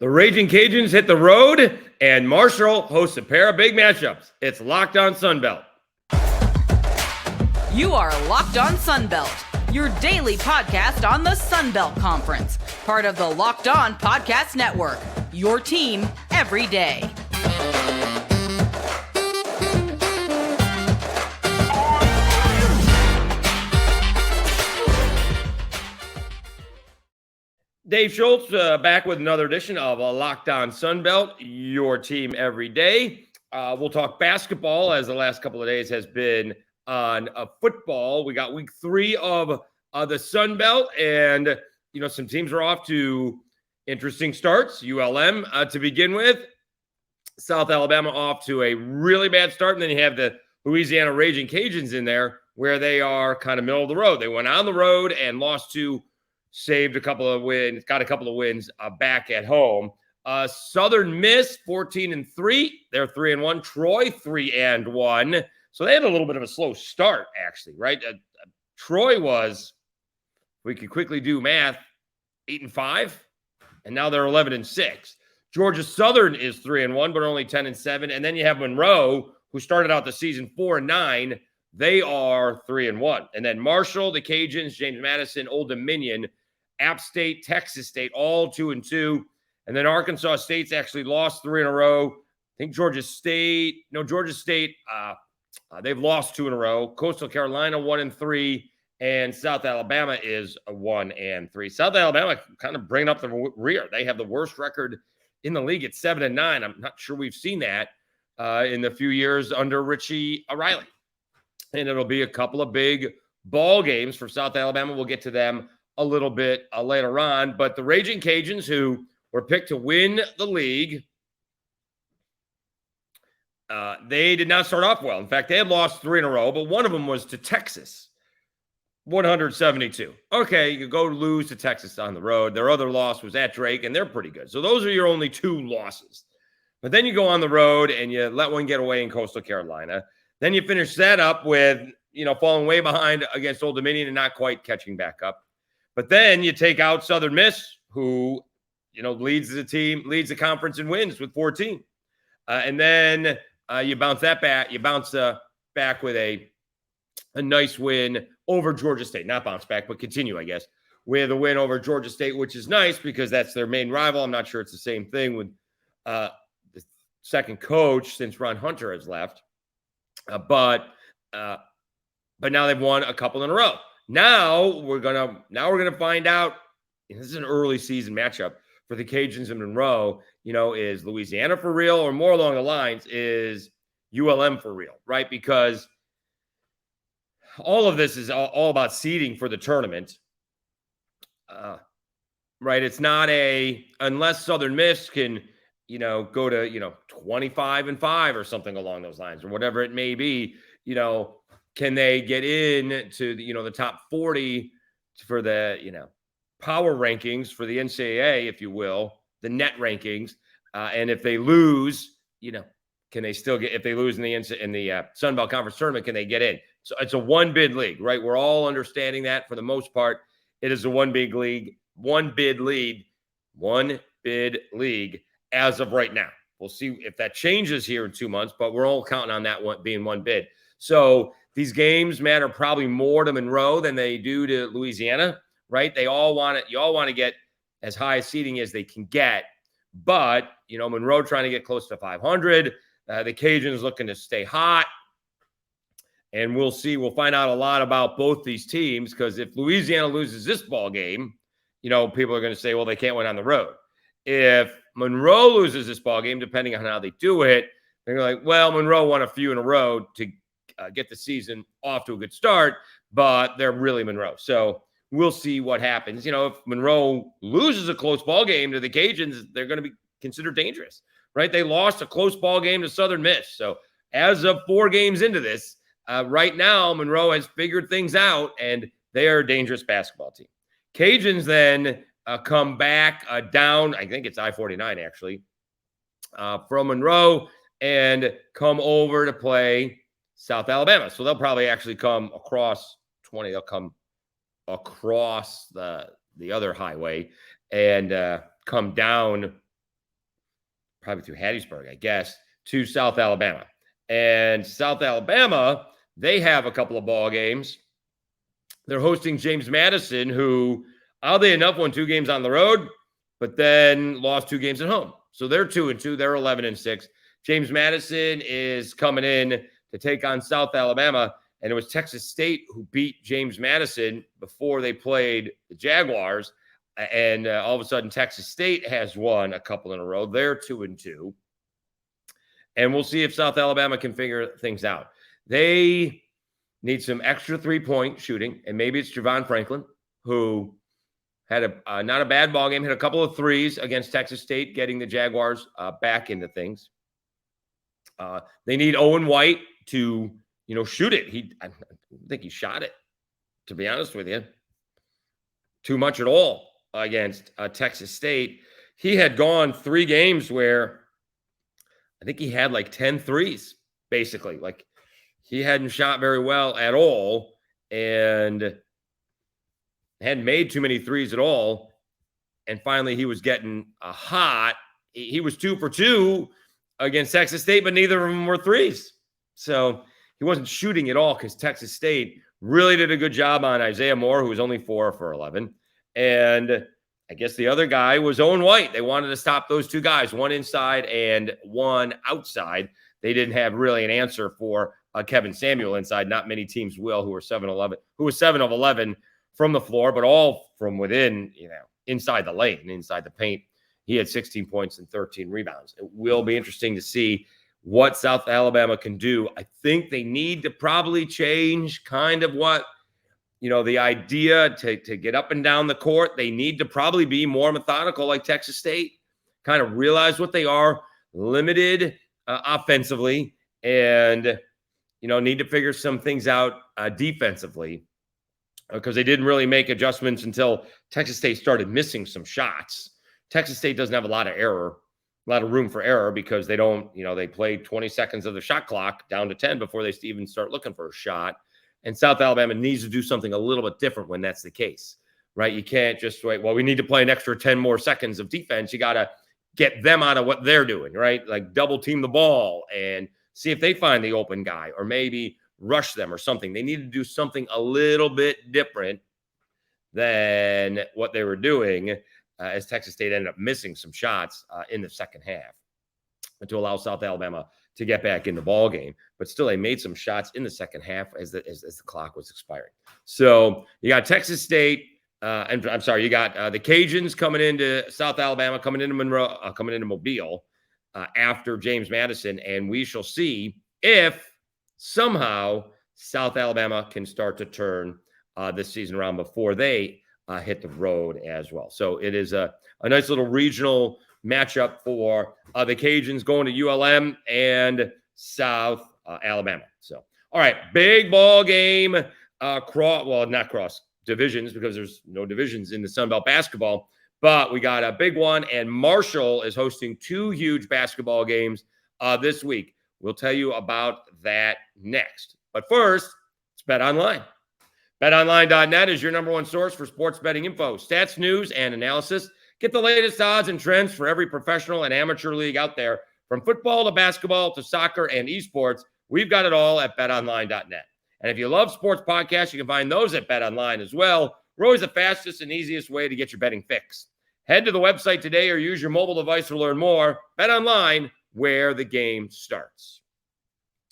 The Ragin Cajuns hit the road, and Marshall hosts a pair of big matchups. It's Locked On Sunbelt. You are Locked On Sunbelt, your daily podcast on the Sunbelt Conference, part of the Locked On Podcast Network, your team every day. Dave Schultz back with another edition of Locked On Sunbelt, your team every day. We'll talk basketball as the last couple of days has been on football. We got week 3 of the Sunbelt, and some teams are off to interesting starts. ULM to begin with, South Alabama off to a really bad start, and then you have the Louisiana Ragin Cajuns in there where they are kind of middle of the road. They went on the road and lost to. Saved a couple of wins, got a couple of wins back at home. Southern Miss 14-3. They're 3-1. Troy 3-1. So they had a little bit of a slow start, actually, right? Troy was, we could quickly do math, 8-5, and now they're 11-6. Georgia Southern is 3-1, but only 10-7. And then you have Monroe, who started out the season 4-9. They are 3-1. And then Marshall, the Cajuns, James Madison, Old Dominion, App State, Texas State, all 2-2. And then Arkansas State's actually lost 3 in a row. I think Georgia State, they've lost 2 in a row. Coastal Carolina 1-3, and South Alabama is 1-3. South Alabama kind of bringing up the rear. They have the worst record in the league at 7-9. I'm not sure we've seen that in the few years under Richie Riley. And it'll be a couple of big ball games for South Alabama. We'll get to them a little bit later on. But the Ragin Cajuns, who were picked to win the league, they did not start off well. In fact, they had lost 3 in a row, but one of them was to Texas, 172. Okay, you could go lose to Texas on the road. Their other loss was at Drake, and they're pretty good. So those are your only 2 losses. But then you go on the road, and you let one get away in Coastal Carolina. Then you finish that up with, falling way behind against Old Dominion and not quite catching back up. But then you take out Southern Miss, who, leads the conference and wins with 14. And then you bounce that back. You bounce back with a nice win over Georgia State. Not bounce back, but continue, I guess, with a win over Georgia State, which is nice because that's their main rival. I'm not sure it's the same thing with the second coach since Ron Hunter has left. But now they've won a couple in a row. Now we're gonna find out. This is an early season matchup for the Cajuns and Monroe. Is Louisiana for real, or more along the lines, is ULM for real, right? Because all of this is all about seeding for the tournament, right? It's not unless Southern Miss can go to 25-5 or something along those lines, or whatever it may be. Can they get in to the top 40 for the power rankings for the NCAA, if you will, the net rankings? And if they lose, can they still get? If they lose in the Sun Belt Conference tournament, can they get in? So it's a one bid league, right? We're all understanding that for the most part. It is a one bid league as of right now. We'll see if that changes here in 2 months, but we're all counting on that one being one bid. So these games matter probably more to Monroe than they do to Louisiana, right? You all want to get as high a seeding as they can get, but Monroe trying to get close to 500. The Cajuns looking to stay hot, and we'll see. We'll find out a lot about both these teams, because if Louisiana loses this ball game, people are going to say, well, they can't win on the road. If Monroe loses this ball game, depending on how they do it, they're like, well, Monroe won a few in a row to get the season off to a good start, but they're really Monroe. So we'll see what happens. If Monroe loses a close ball game to the Cajuns, they're going to be considered dangerous, right? They lost a close ball game to Southern Miss. So as of 4 games into this, right now, Monroe has figured things out, and they are a dangerous basketball team. Cajuns then come back down, I think it's I-49 actually, from Monroe, and come over to play South Alabama. So they'll probably actually come across 20. They'll come across the other highway and come down probably through Hattiesburg, I guess, to South Alabama. And South Alabama, they have a couple of ball games. They're hosting James Madison, who, oddly enough, won 2 games on the road, but then lost 2 games at home. So they're 2-2. They're 11-6. James Madison is coming in to take on South Alabama, and it was Texas State who beat James Madison before they played the Jaguars. And all of a sudden, Texas State has won a couple in a row. They're 2-2. And we'll see if South Alabama can figure things out. They need some extra 3-point shooting, and maybe it's Javon Franklin, who had not a bad ball game, hit a couple of threes against Texas State, getting the Jaguars back into things. They need Owen White to, shoot it. I don't think he shot it, to be honest with you, too much at all against Texas State. He had gone 3 games where I think he had like 10 threes, basically. Like, he hadn't shot very well at all and hadn't made too many threes at all. And finally, he was getting hot. He was 2 for 2 against Texas State, but neither of them were threes. So he wasn't shooting at all because Texas State really did a good job on Isaiah Moore, who was only 4 for 11. And I guess the other guy was Owen White. They wanted to stop those 2 guys, one inside and one outside. They didn't have really an answer for Kevin Samuel inside. Not many teams will, who was 7 of 11 from the floor, but all from within, inside the lane, inside the paint. He had 16 points and 13 rebounds. It will be interesting to see what South Alabama can do. I think they need to probably change kind of what, the idea to get up and down the court. They need to probably be more methodical like Texas State, kind of realize what they are, limited offensively, and, need to figure some things out defensively, because they didn't really make adjustments until Texas State started missing some shots. Texas State doesn't have a lot of room for error because they don't, they play 20 seconds of the shot clock down to 10 before they even start looking for a shot. And South Alabama needs to do something a little bit different when that's the case, right? You can't just wait, well, we need to play an extra 10 more seconds of defense. You got to get them out of what they're doing, right? Like double team the ball and see if they find the open guy, or maybe rush them or something. They need to do something a little bit different than what they were doing, as Texas State ended up missing some shots in the second half to allow South Alabama to get back in the ball game. But still, they made some shots in the second half as the clock was expiring. So you got Texas State, and I'm sorry, you got the Cajuns coming into South Alabama, coming into Monroe, coming into Mobile after James Madison, and we shall see if somehow South Alabama can start to turn this season around before they hit the road as well. So it is a nice little regional matchup for the Cajuns going to ULM and South Alabama. So, all right, big ball game. Not cross divisions, because there's no divisions in the Sun Belt basketball, but we got a big one, and Marshall is hosting 2 huge basketball games this week. We'll tell you about that next. But first, it's BetOnline. BetOnline.net is your number one source for sports betting info, stats, news, and analysis. Get the latest odds and trends for every professional and amateur league out there. From football to basketball to soccer and esports, we've got it all at BetOnline.net. And if you love sports podcasts, you can find those at BetOnline as well. We're always the fastest and easiest way to get your betting fix. Head to the website today or use your mobile device to learn more. BetOnline, where the game starts.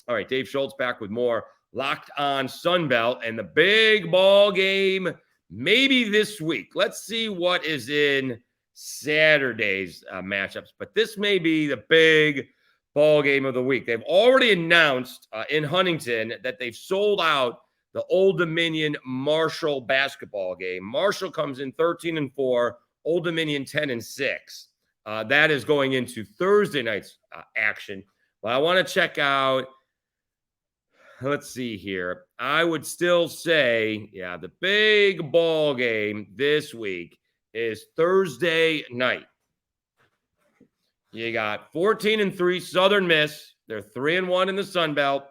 All right, Dave Schultz back with more Locked On Sunbelt, and the big ball game maybe this week. Let's see what is in Saturday's matchups, but this may be the big ball game of the week. They've already announced in Huntington that they've sold out the Old Dominion Marshall basketball game. Marshall comes in 13-4, Old Dominion 10-6. That is going into Thursday night's action. But I want to check out. Let's see here. I would still say, the big ball game this week is Thursday night. You got 14-3 Southern Miss. They're 3-1 in the Sun Belt,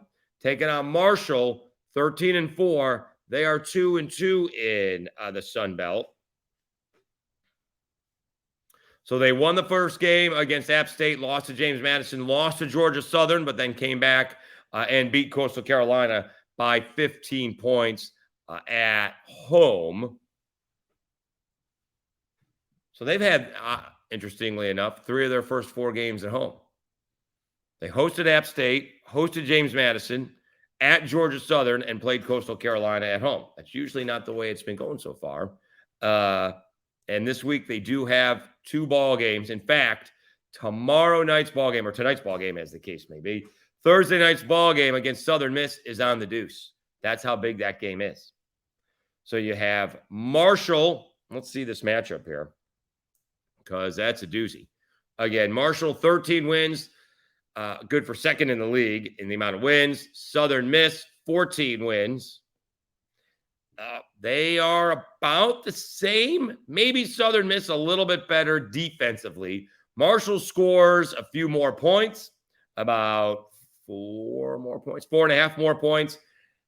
taking on Marshall, 13-4. They are 2-2 in the Sun Belt. So they won the first game against App State, lost to James Madison, lost to Georgia Southern, but then came back and beat Coastal Carolina by 15 points at home. So they've had, interestingly enough, 3 of their first 4 games at home. They hosted App State, hosted James Madison, at Georgia Southern, and played Coastal Carolina at home. That's usually not the way it's been going so far. And this week they do have 2 ball games. In fact, tomorrow night's ball game, or tonight's ball game, as the case may be, Thursday night's ball game against Southern Miss is on the deuce. That's how big that game is. So you have Marshall. Let's see this matchup here, because that's a doozy. Again, Marshall, 13 wins, good for second in the league in the amount of wins. Southern Miss, 14 wins. They are about the same. Maybe Southern Miss a little bit better defensively. Marshall scores a few more points, about 4 more points, 4.5 more points.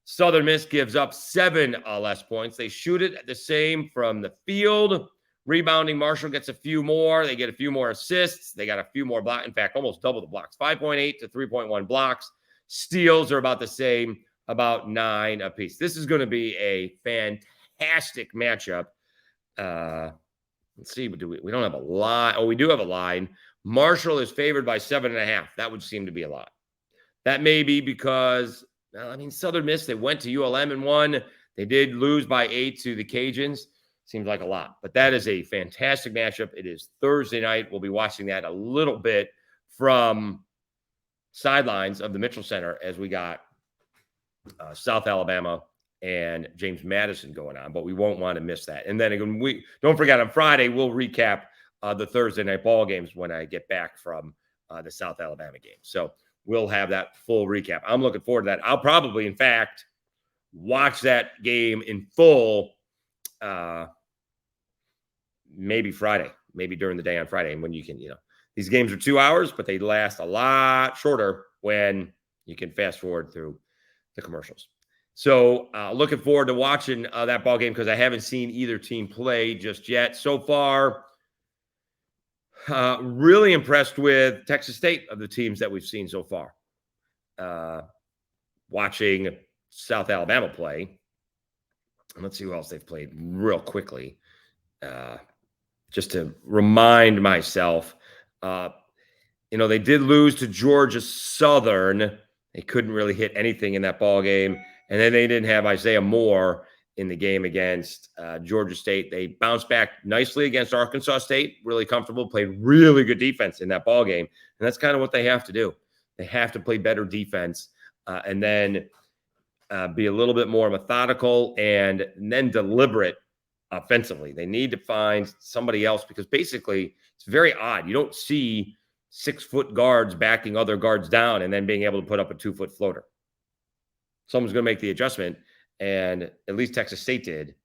Southern Miss gives up 7 less points. They shoot it the same from the field. Rebounding, Marshall gets a few more. They get a few more assists. They got a few more blocks. In fact, almost double the blocks, 5.8 to 3.1 blocks. Steals are about the same, about 9 apiece. This is going to be a fantastic matchup. Let's see. We don't have a line. Oh, we do have a line. Marshall is favored by 7.5. That would seem to be a lot. That may be because, Southern Miss, they went to ULM and won. They did lose by 8 to the Cajuns. Seems like a lot, but that is a fantastic matchup. It is Thursday night. We'll be watching that a little bit from sidelines of the Mitchell Center as we got South Alabama and James Madison going on, but we won't want to miss that. And then again, we don't forget on Friday, we'll recap the Thursday night ball games when I get back from the South Alabama game. So we'll have that full recap. I'm looking forward to that. I'll probably, in fact, watch that game in full maybe Friday, maybe during the day on Friday. And when you can, these games are 2 hours, but they last a lot shorter when you can fast forward through the commercials. So looking forward to watching that ball game because I haven't seen either team play just yet. So far, really impressed with Texas State of the teams that we've seen so far. Watching South Alabama play. And let's see who else they've played real quickly. Just to remind myself, they did lose to Georgia Southern. They couldn't really hit anything in that ball game. And then they didn't have Isaiah Moore in the game against Georgia State. They bounced back nicely against Arkansas State, really comfortable, played really good defense in that ball game. And that's kind of what they have to do. They have to play better defense and then be a little bit more methodical and then deliberate offensively. They need to find somebody else because basically it's very odd. You don't see 6-foot guards backing other guards down and then being able to put up a 2-foot floater. Someone's going to make the adjustment, and at least Texas State did.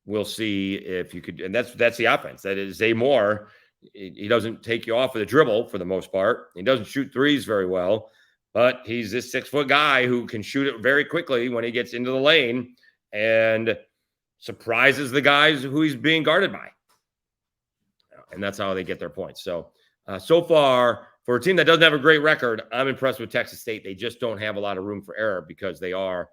We'll see if you could, and that's the offense. That is Zay Moore. He doesn't take you off with a dribble for the most part. He doesn't shoot threes very well, but he's this 6-foot guy who can shoot it very quickly when he gets into the lane and surprises the guys who he's being guarded by. And that's how they get their points. So, so far, for a team that doesn't have a great record, I'm impressed with Texas State. They just don't have a lot of room for error because they are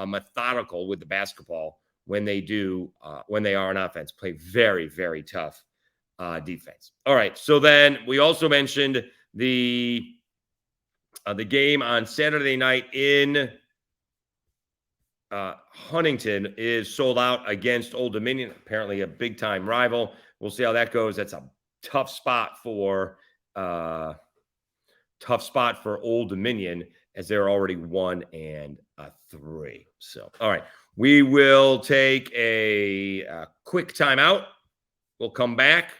methodical with the basketball when they are on offense, play very, very tough defense. All right. So then we also mentioned the game on Saturday night in Huntington is sold out against Old Dominion, apparently a big-time rival. We'll see how that goes. That's a tough spot for Old Dominion as they're already 1-3. So, all right, we will take a quick timeout. We'll come back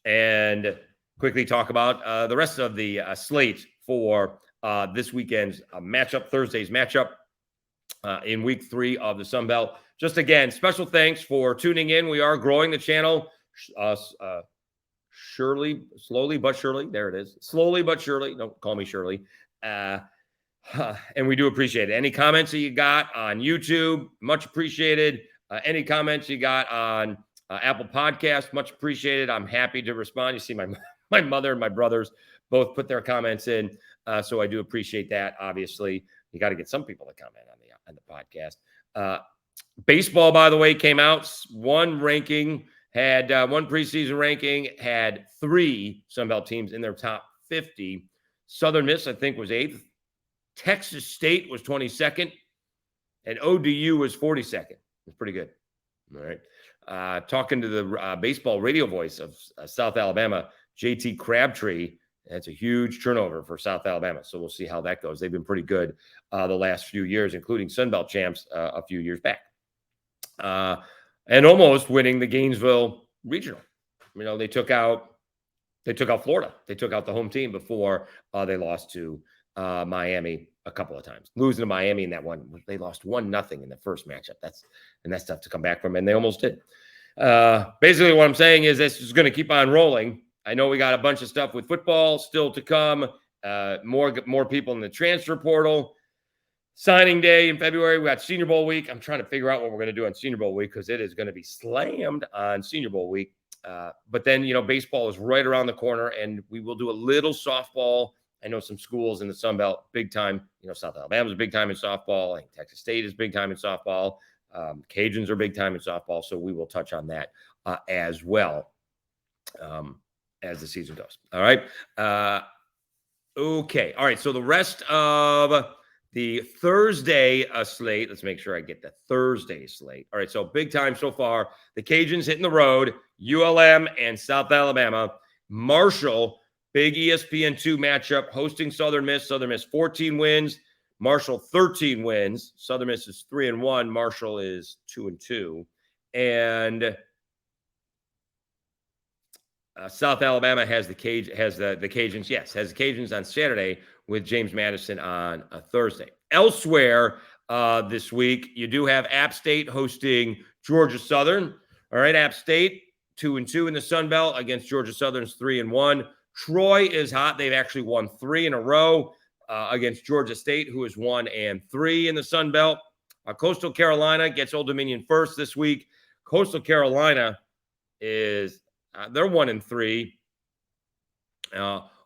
and quickly talk about the rest of the slate for this weekend's matchup, Thursday's matchup. In week 3 of the Sun Belt. Just again, special thanks for tuning in. We are growing the channel slowly but surely. There it is. Slowly but surely. Don't call me Shirley. And we do appreciate it. Any comments that you got on YouTube, much appreciated. Any comments you got on Apple Podcast, much appreciated. I'm happy to respond. You see my mother and my brothers both put their comments in. So I do appreciate that. Obviously, you got to get some people to comment on the podcast. Baseball, by the way, came out. One preseason ranking, had 3 Sunbelt teams in their top 50. Southern Miss, I think, was 8th. Texas State was 22nd. And ODU was 42nd. It's pretty good. All right. Talking to the baseball radio voice of South Alabama, JT Crabtree. That's a huge turnover for South Alabama. So we'll see how that goes. They've been pretty good the last few years, including Sunbelt champs a few years back. And almost winning the Gainesville Regional. You know, they took out Florida. They took out the home team before they lost to Miami a couple of times. Losing to Miami in that one, they lost 1-0 in the first matchup. That's tough to come back from, and they almost did. Basically, what I'm saying is this is going to keep on rolling. I know we got a bunch of stuff with football still to come. More people in the transfer portal. Signing day in February. We got Senior Bowl week. I'm trying to figure out what we're going to do on Senior Bowl week because it is going to be slammed on Senior Bowl week. But then, baseball is right around the corner, and we will do a little softball. I know some schools in the Sun Belt, big time. South Alabama is big time in softball. I think Texas State is big time in softball. Cajuns are big time in softball. So we will touch on that as well as the season goes. All right. Okay. All right. So the rest of the Thursday slate, let's make sure I get the Thursday slate. All right. So big time so far. The Cajuns hitting the road, ULM and South Alabama. Marshall, big ESPN2 matchup, hosting Southern Miss. Southern Miss 14 wins. Marshall 13 wins. Southern Miss is 3-1. Marshall is 2-2. And South Alabama has the Cajuns. Yes, has the Cajuns on Saturday with James Madison on a Thursday. Elsewhere this week, you do have App State hosting Georgia Southern. All right, App State 2-2 in the Sun Belt against Georgia Southern's 3-1. Troy is hot. They've actually won 3 in a row against Georgia State, who is 1-3 in the Sun Belt. Coastal Carolina gets Old Dominion first this week. Coastal Carolina is they're 1-3.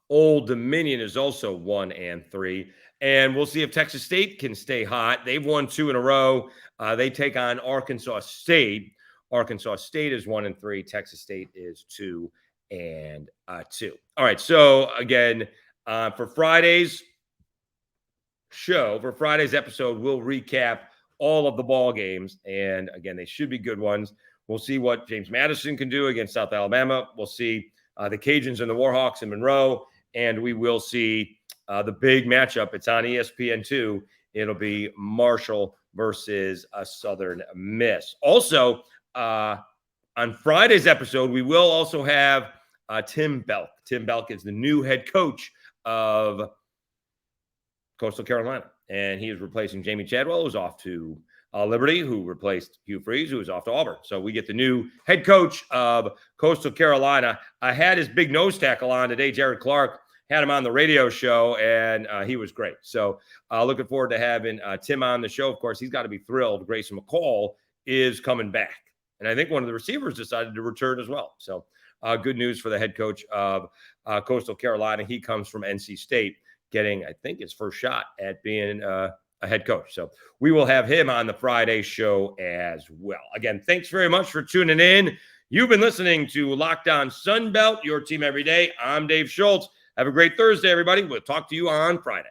Old Dominion is also 1-3. And we'll see if Texas State can stay hot. They've won 2 in a row. They take on Arkansas State. Arkansas State is 1-3. Texas State is 2-2. All right. So again, for Friday's episode, we'll recap all of the ball games. And again, they should be good ones. We'll see what James Madison can do against South Alabama. We'll see the Cajuns and the Warhawks in Monroe. And we will see the big matchup. It's on ESPN2. It'll be Marshall versus Southern Miss. Also, on Friday's episode, we will also have Tim Belk. Tim Belk is the new head coach of Coastal Carolina. And he is replacing Jamie Chadwell, who's off to Liberty, who replaced Hugh Freeze, who is off to Auburn. So we get the new head coach of Coastal Carolina. I had his big nose tackle on today, Jared Clark. Had him on the radio show, and he was great. So looking forward to having Tim on the show. Of course, he's got to be thrilled. Grayson McCall is coming back. And I think one of the receivers decided to return as well. So good news for the head coach of Coastal Carolina. He comes from NC State, getting, I think, his first shot at being a head coach. So we will have him on the Friday show as well. Again, thanks very much for tuning in. You've been listening to Locked On Sunbelt, your team every day. I'm Dave Schultz. Have a great Thursday, everybody. We'll talk to you on Friday.